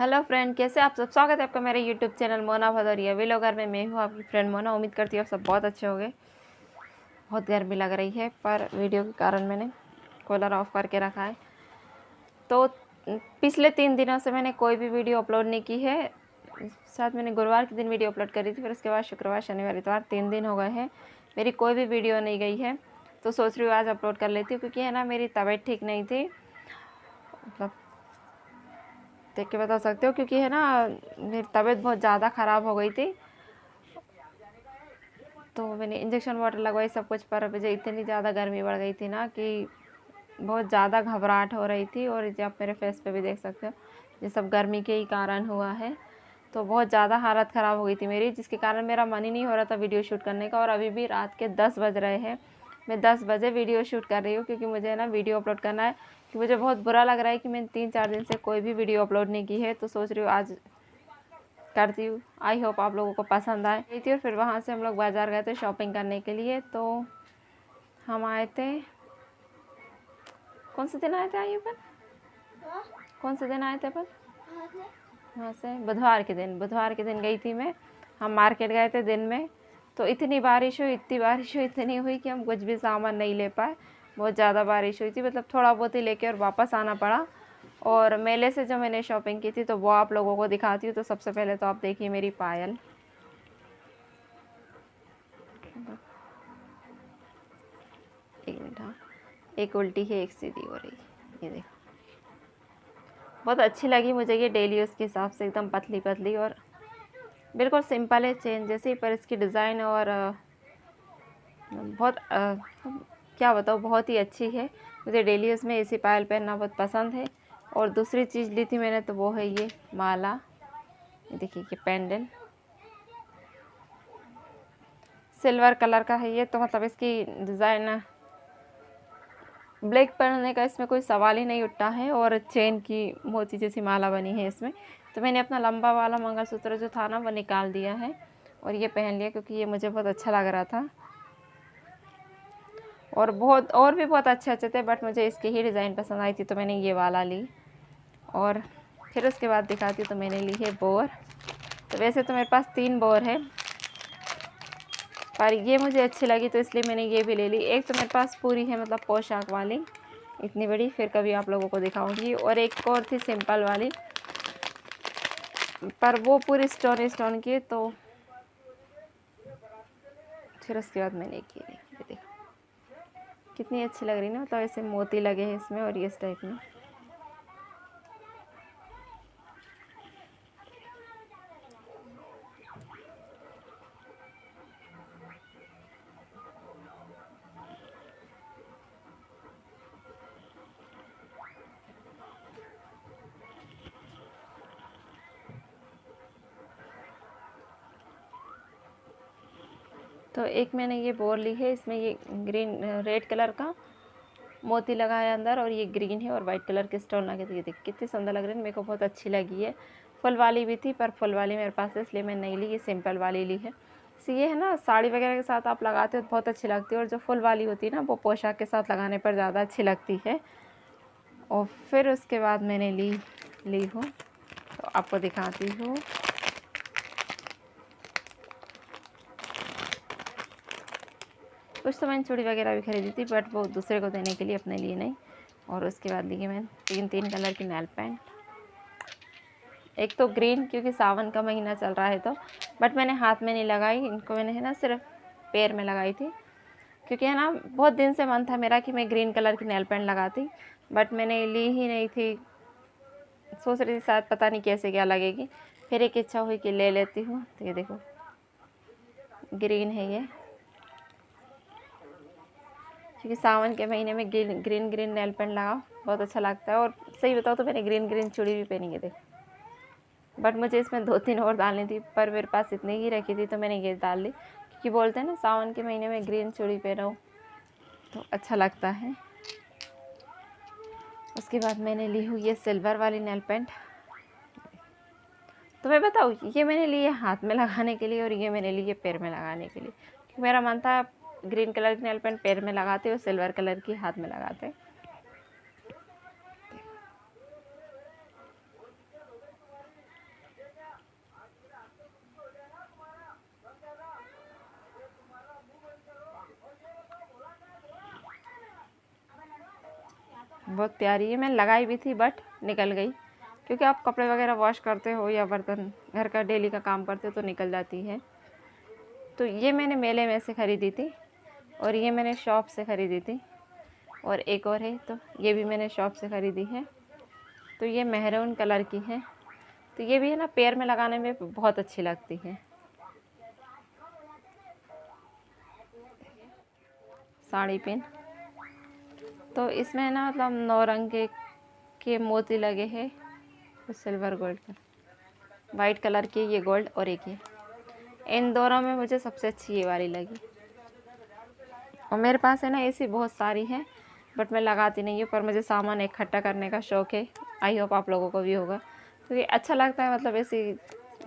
Hello friend, कैसे आप सब। स्वागत है आपका मेरे YouTube channel Mona Bhadauria vlogger में। मैं हूँ आपकी फ्रेंड मोना। उम्मीद करती हूँ आप सब बहुत अच्छे होंगे। बहुत गर्मी लग रही है, पर वीडियो के कारण मैंने कूलर ऑफ करके रखा है। तो पिछले 3 दिनों से मैंने कोई भी वीडियो अपलोड नहीं की है। शायद मैंने गुरुवार के दिन वीडियो अपलोड करी थी, फिर उसके बाद शुक्रवार, शनिवार, इतवार 3 दिन हो गए हैं मेरी कोई भी वीडियो नहीं गई है। तो सोच रही हूँ आज अपलोड कर लेती हूँ, क्योंकि है ना मेरी तबीयत ठीक नहीं थी। मतलब देख के बता सकते हो, क्योंकि है ना मेरी तबीयत बहुत ज़्यादा ख़राब हो गई थी। तो मैंने इंजेक्शन वाटर लगवाई सब कुछ, पर मुझे इतनी ज़्यादा गर्मी बढ़ गई थी ना कि बहुत ज़्यादा घबराहट हो रही थी। और ये आप मेरे फेस पे भी देख सकते हो, ये सब गर्मी के ही कारण हुआ है। तो बहुत ज़्यादा हालत ख़राब हो गई थी मेरी, जिसके कारण मेरा मन ही नहीं हो रहा था वीडियो शूट करने का। और अभी भी रात के 10 बज रहे हैं, मैं 10 बजे वीडियो शूट कर रही हूँ, क्योंकि मुझे ना वीडियो अपलोड करना है। कि मुझे बहुत बुरा लग रहा है कि मैंने 3-4 दिन से कोई भी वीडियो अपलोड नहीं की है। तो सोच रही हूँ आज करती हूँ। आई होप आप लोगों को पसंद आए थी। और फिर वहाँ से हम लोग बाज़ार गए थे शॉपिंग करने के लिए। तो हम आए थे, कौन से दिन आए थे आयुबन? कौन से दिन आए थे अपन? वहाँ से बुधवार के दिन गई थी मैं। हम मार्केट गए थे दिन में। तो इतनी बारिश हुई, इतनी हुई कि हम कुछ भी सामान नहीं ले पाए। बहुत ज़्यादा बारिश हुई थी, मतलब थोड़ा बहुत ही लेके और वापस आना पड़ा। और मेले से जो मैंने शॉपिंग की थी, तो वो आप लोगों को दिखाती हूँ। तो सबसे पहले तो आप देखिए मेरी पायल। एक मिनट, हाँ, एक उल्टी है एक सीधी हो रही, ये देखो। बहुत अच्छी लगी मुझे ये, डेली यूज़ के हिसाब से एकदम पतली पतली और बिल्कुल सिंपल है, चेन जैसी। पर इसकी डिज़ाइन और बहुत क्या बताऊँ, बहुत ही अच्छी है। मुझे डेली यूज़ में ऐसी पायल पहनना बहुत पसंद है। और दूसरी चीज़ ली थी मैंने, तो वो है ये माला। ये देखिए, ये पेंडेंट सिल्वर कलर का है ये। तो मतलब इसकी डिज़ाइन ब्लैक पहनने का इसमें कोई सवाल ही नहीं उठता है। और चेन की मोती जैसी माला बनी है इसमें। तो मैंने अपना लंबा वाला मंगलसूत्र जो था ना, वो निकाल दिया है और ये पहन लिया, क्योंकि ये मुझे बहुत अच्छा लग रहा था। और भी बहुत अच्छे थे, बट मुझे इसकी ही डिज़ाइन पसंद आई थी, तो मैंने ये वाला ली। और फिर उसके बाद दिखाती हूँ, तो मैंने ली है बोर। तो वैसे तो मेरे पास 3 बोर है, पर ये मुझे अच्छी लगी, तो इसलिए मैंने ये भी ले ली। एक तो मेरे पास पूरी है, मतलब पोशाक वाली इतनी बड़ी, फिर कभी आप लोगों को दिखाऊंगी। और एक और थी सिंपल वाली, पर वो पूरी स्टोन की। तो फिर उसके बाद मैंने एक ये ली। ये देखो कितनी अच्छी लग रही है ना, मतलब ऐसे मोती लगे हैं इसमें और ये इस टाइप में। तो एक मैंने ये बोर ली है, इसमें ये रेड कलर का मोती लगा है अंदर, और ये ग्रीन है और वाइट कलर के स्टोन लगे थे। ये देख कितनी सुंदर लग रही है, मेरे को बहुत अच्छी लगी है। फुल वाली भी थी, पर फुल वाली मेरे पास है, इसलिए मैं नहीं ली, ये सिंपल वाली ली है। तो ये है ना, साड़ी वगैरह के साथ आप लगाते हो तो बहुत अच्छी लगती है। और जो फुल वाली होती है ना, वो पोशाक के साथ लगाने पर ज़्यादा अच्छी लगती है। और फिर उसके बाद मैंने ली हूँ, तो आपको दिखाती हूँ। कुछ तो मैंने चूड़ी वगैरह भी खरीदी थी, बट वो दूसरे को देने के लिए, अपने लिए नहीं। और उसके बाद ली मैंने 3 कलर की नेल पेंट। एक तो ग्रीन, क्योंकि सावन का महीना चल रहा है, तो बट मैंने हाथ में नहीं लगाई इनको, मैंने है ना सिर्फ पैर में लगाई थी। क्योंकि है ना बहुत दिन से मन था मेरा कि मैं ग्रीन कलर की नेल पेंट लगाती, बट मैंने ली ही नहीं थी। सोच रही थी शायद पता नहीं कैसे क्या लगेगी, फिर एक इच्छा हुई कि ले लेती हूँ। तो ये देखो ग्रीन है ये, क्योंकि सावन के महीने में ग्रीन नेल पेंट लगाओ बहुत अच्छा लगता है। और सही बताओ तो मैंने ग्रीन चूड़ी भी पहनी है, देखो। बट मुझे इसमें 2-3 और डालनी थी, पर मेरे पास इतनी ही रखी थी, तो मैंने ये डाल ली। क्योंकि बोलते हैं ना, सावन के महीने में ग्रीन चूड़ी पहनो तो अच्छा लगता है। उसके बाद मैंने ली हुई ये सिल्वर वाली नेल पेंट। तो मैं बताऊँ, ये मैंने ली है हाथ में लगाने के लिए, और ये मैंने ली है पैर में लगाने के लिए। क्योंकि मेरा मन था ग्रीन कलर की नेल पेंट पैर में लगाते और सिल्वर कलर की हाथ में लगाते। बहुत प्यारी है। मैंने लगाई भी थी बट निकल गई, क्योंकि आप कपड़े वगैरह वॉश करते हो या बर्तन घर का डेली का काम करते हो तो निकल जाती है। तो ये मैंने मेले में से ख़रीदी थी और ये मैंने शॉप से ख़रीदी थी, और एक और है तो ये भी मैंने शॉप से ख़रीदी है। तो ये मेहरून कलर की है। तो ये भी है ना, पैर में लगाने में बहुत अच्छी लगती है। साड़ी पिन, तो इसमें ना मतलब 9 रंग के मोती लगे हैं, सिल्वर गोल्ड का, वाइट कलर की ये गोल्ड और एक ये। इन दोनों में मुझे सबसे अच्छी ये वाली लगी। और मेरे पास है ना ऐसी बहुत सारी हैं बट मैं लगाती नहीं हूँ, पर मुझे सामान इकट्ठा करने का शौक़ है। आई होप आप लोगों को भी होगा, क्योंकि अच्छा लगता है, मतलब ऐसी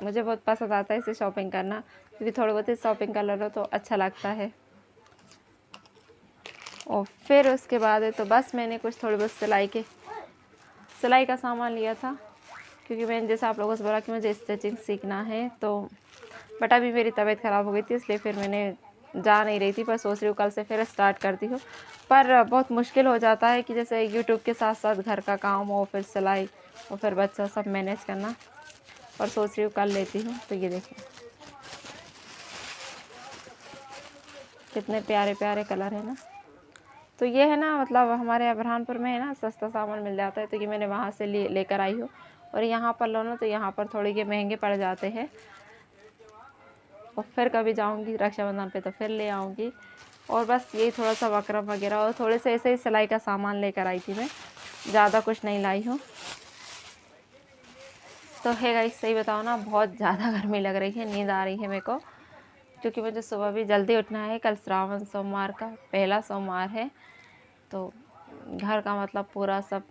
मुझे बहुत पसंद आता है इसे शॉपिंग करना, क्योंकि थोड़ी बहुत शॉपिंग कर लो तो अच्छा लगता है। और फिर उसके बाद है तो बस मैंने कुछ थोड़ी बहुत सिलाई का सामान लिया था, क्योंकि मैंने जैसे आप लोगों से बोला कि मुझे स्टिचिंग सीखना है। तो बट अभी मेरी तबीयत ख़राब हो गई थी, इसलिए फिर मैंने जा नहीं रही थी, पर सोच रही हूँ कल से फिर स्टार्ट करती हूँ। पर बहुत मुश्किल हो जाता है कि जैसे यूट्यूब के साथ साथ घर का काम हो, फिर सिलाई और फिर बच्चा सब मैनेज करना, और सोच रही हूँ कर लेती हूँ। तो ये देखिए कितने प्यारे प्यारे कलर है ना। तो ये है ना, मतलब हमारे यहाँ बुरहानपुर में है ना सस्ता सामान मिल जाता है, तो ये मैंने वहाँ से लेकर आई हूँ। और यहाँ पर लो ना तो यहाँ पर थोड़े ये महंगे पड़ जाते हैं। और फिर कभी जाऊँगी रक्षाबंधन पे तो फिर ले आऊँगी। और बस यही थोड़ा सा वक्रम वगैरह और थोड़े से ऐसे ही सिलाई का सामान लेकर आई थी मैं, ज़्यादा कुछ नहीं लाई हूँ। तो है गाइस, सही बताओ ना, बहुत ज़्यादा गर्मी लग रही है, नींद आ रही है मेरे को, क्योंकि मुझे सुबह भी जल्दी उठना है। कल श्रावण सोमवार का पहला सोमवार है, तो घर का मतलब पूरा सब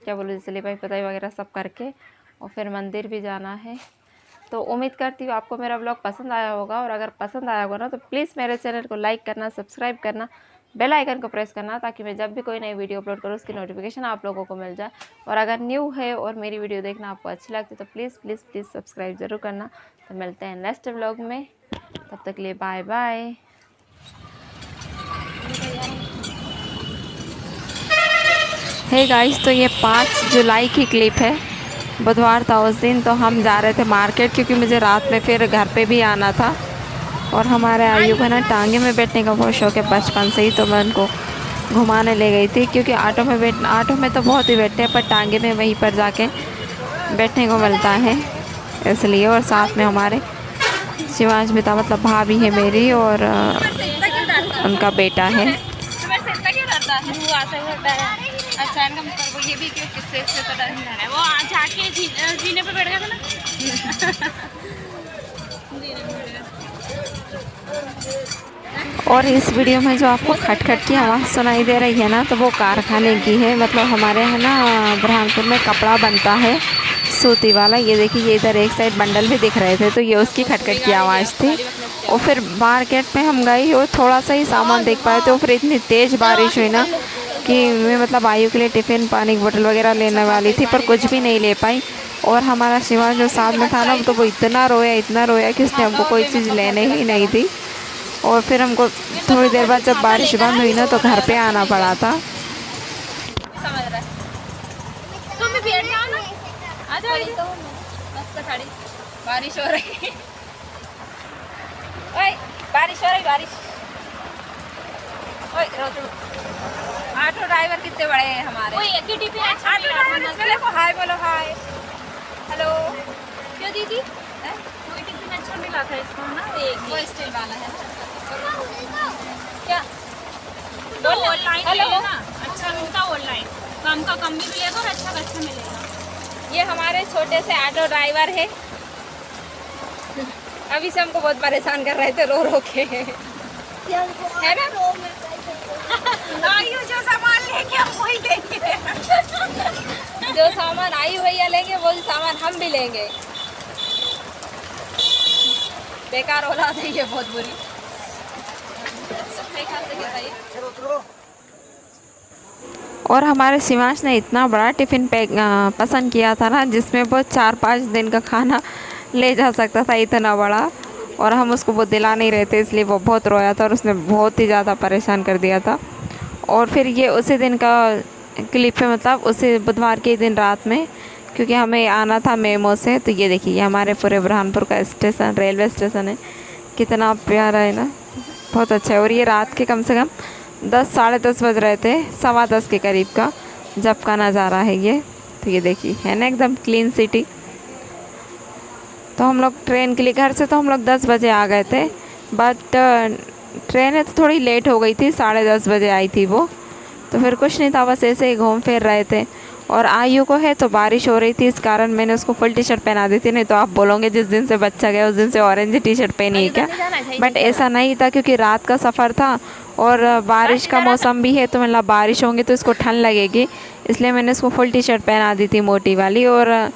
क्या बोलो जैसे लिपाई पुताई वगैरह सब करके और फिर मंदिर भी जाना है। तो उम्मीद करती हूँ आपको मेरा ब्लॉग पसंद आया होगा, और अगर पसंद आया होगा ना तो प्लीज़ मेरे चैनल को लाइक करना, सब्सक्राइब करना, बेल आइकन को प्रेस करना, ताकि मैं जब भी कोई नई वीडियो अपलोड करूँ उसकी नोटिफिकेशन आप लोगों को मिल जाए। और अगर न्यू है और मेरी वीडियो देखना आपको अच्छी लगती है तो प्लीज़ प्लीज़ प्लीज़ सब्सक्राइब ज़रूर करना। तो मिलते हैं नेक्स्ट ब्लॉग में, तब तक के लिए बाय बाय। हे गाइस, तो ये 5 जुलाई की क्लिप है। बुधवार था उस दिन, तो हम जा रहे थे मार्केट, क्योंकि मुझे रात में फिर घर पे भी आना था। और हमारे आयु को ना टांगे में बैठने का बहुत शौक़ है बचपन से ही, तो मैं उनको घुमाने ले गई थी, क्योंकि ऑटो में तो बहुत ही बैठते हैं, पर टांगे में वहीं पर जाके बैठने को मिलता है इसलिए। और साथ में हमारे शिवांश भी था, मतलब भाभी है मेरी और उनका बेटा है। अच्छा, इनका मतलब वो ये भी कि किससे तो डर नहीं है, वो जाके जीने पे बैठ गया था ना। और इस वीडियो में जो आपको खटखट की आवाज़ सुनाई दे रही है ना, तो वो कारखाने की है। मतलब हमारे यहाँ ना बुरहानपुर में कपड़ा बनता है सूती वाला। ये देखिए, ये इधर एक साइड बंडल भी दिख रहे थे, तो ये उसकी खटखट की आवाज़ थी। और फिर मार्केट में हम गए और थोड़ा सा ही सामान देख पाए थे, और फिर इतनी तेज़ बारिश हुई ना कि मैं मतलब आयु के लिए टिफ़िन, पानी की बोतल वगैरह लेने वाली थी, पर कुछ भी नहीं ले पाई। और हमारा शिवा जो साथ में था ना, तो वो इतना रोया कि उसने हमको कोई चीज़ लेने ही नहीं दी। और फिर हमको थोड़ी देर बाद जब बारिश बंद हुई ना, तो घर पे आना पड़ा था। समझ रहा है, तुम भी बैठ जाओ ना, आ जाओ। मस्त खड़ी, बारिश हो रही। ओए, बारिश हो रही, बारिश। ओए, ऑटो ड्राइवर कितने बड़े हैं हमारे। ऑटो ड्राइवर इसमें देखो, हाय बोलो, हाय, हेलो। क्यों दीदी, कोई टिफिन अच्छा मिला था इसको ना, वो स्टील वाला है ना। क्या तो ऑनलाइन ले लेना, अच्छा मिलता ऑनलाइन, कम का कम भी मिलेगा और अच्छा का अच्छा मिलेगा। ये हमारे छोटे से ऑटो ड्राइवर है, अभी से हमको बहुत परेशान कर रहे थे रो रो के, है ना। आयु जो सामान लेंगे हम वही लेंगे। जो सामान आयु भैया लेंगे वही सामान हम भी लेंगे। बेकार औलाद है ये, बहुत बुरी। और हमारे शिवांश ने इतना बड़ा टिफ़िन पैक पसंद किया था ना, जिसमें वो 4-5 दिन का खाना ले जा सकता था, इतना बड़ा। और हम उसको वो दिला नहीं रहे थे, इसलिए वो बहुत रोया था और उसने बहुत ही ज़्यादा परेशान कर दिया था। और फिर ये उसी दिन का क्लिप है, मतलब उसी बुधवार के दिन रात में, क्योंकि हमें आना था मेमो से। तो ये देखिए ये हमारे पूरे बुरहानपुर का स्टेशन, रेलवे स्टेशन है। कितना प्यारा है ना, बहुत अच्छा है। और ये रात के कम से कम 10 साढ़े 10 बज रहे थे, 10:15 के करीब का जब का नज़ारा है ये। तो ये देखिए है ना एकदम क्लीन सिटी। तो हम लोग ट्रेन के लिए घर से तो हम लोग 10 बजे आ गए थे, बट ट्रेन है तो थोड़ी लेट हो गई थी, 10:30 बजे आई थी वो। तो फिर कुछ नहीं था, बस ऐसे ही घूम फिर रहे थे। और आयु को है तो बारिश हो रही थी, इस कारण मैंने उसको फुल टी शर्ट पहना दी थी। नहीं तो आप बोलोगे जिस दिन से बच्चा गया उस दिन से ऑरेंज टी शर्ट पहनी है क्या, बट ऐसा नहीं था, क्योंकि रात का सफ़र था और बारिश का मौसम भी है। तो मतलब बारिश होंगी तो इसको ठंड लगेगी, इसलिए मैंने उसको फुल टी शर्ट पहना दी थी मोटी वाली। और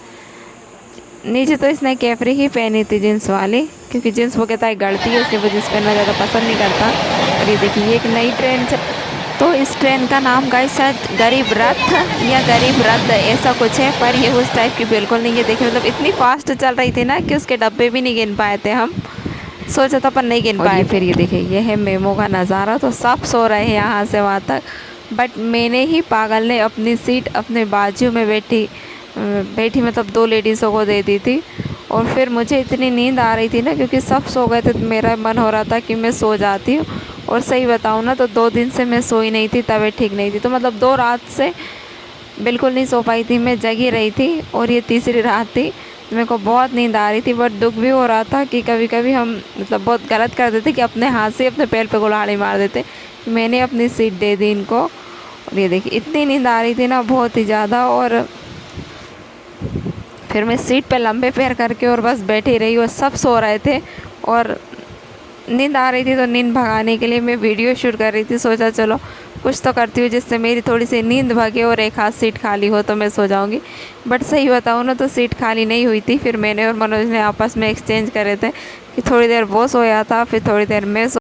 नीचे तो इसने कैफरी ही पहनी थी जीन्स वाली, क्योंकि जीन्स वो कहता है गड़ती है, इसलिए वो जीन्स पहनना ज़्यादा पसंद नहीं करता। और ये देखिए ये एक नई ट्रेन तो इस ट्रेन का नाम गाइस शायद गरीब रथ या गरीब रथ ऐसा कुछ है, पर ये उस टाइप की बिल्कुल नहीं है। देखिए मतलब इतनी फास्ट चल रही थी ना कि उसके डब्बे भी नहीं गिन पाए थे हम, सोचा था पर नहीं गिन पाए। फिर ये देखिए ये है मेमो का नज़ारा। तो सब सो रहे हैं यहाँ से वहाँ तक, बट मैंने ही पागल ने अपनी सीट अपने बाजू में बैठी मतलब 2 लेडीज़ों को दे दी थी। और फिर मुझे इतनी नींद आ रही थी ना, क्योंकि सब सो गए थे, तो मेरा मन हो रहा था कि मैं सो जाती हूँ। और सही बताऊँ ना तो 2 दिन से मैं सोई नहीं थी, तबीयत ठीक नहीं थी। तो मतलब 2 रात से बिल्कुल नहीं सो पाई थी, मैं जगी रही थी। और ये तीसरी रात थी, मेरे को बहुत नींद आ रही थी, बट दुख भी हो रहा था कि कभी कभी हम मतलब बहुत गलत कर देते कि अपने हाथ से अपने पैर पे कुल्हाड़ी मार देते। मैंने अपनी सीट दे दी इनको। और ये देखिए इतनी नींद आ रही थी ना, बहुत ही ज़्यादा। और फिर मैं सीट पे लंबे पैर करके और बस बैठी रही, और सब सो रहे थे और नींद आ रही थी। तो नींद भगाने के लिए मैं वीडियो शूट कर रही थी, सोचा चलो कुछ तो करती हूँ जिससे मेरी थोड़ी सी नींद भागे और एक हाथ सीट खाली हो तो मैं सो जाऊँगी। बट सही बताऊँ ना तो सीट खाली नहीं हुई थी। फिर मैंने और मनोज ने आपस में एक्सचेंज करे थे कि थोड़ी देर वो सोया था, फिर थोड़ी देर मैं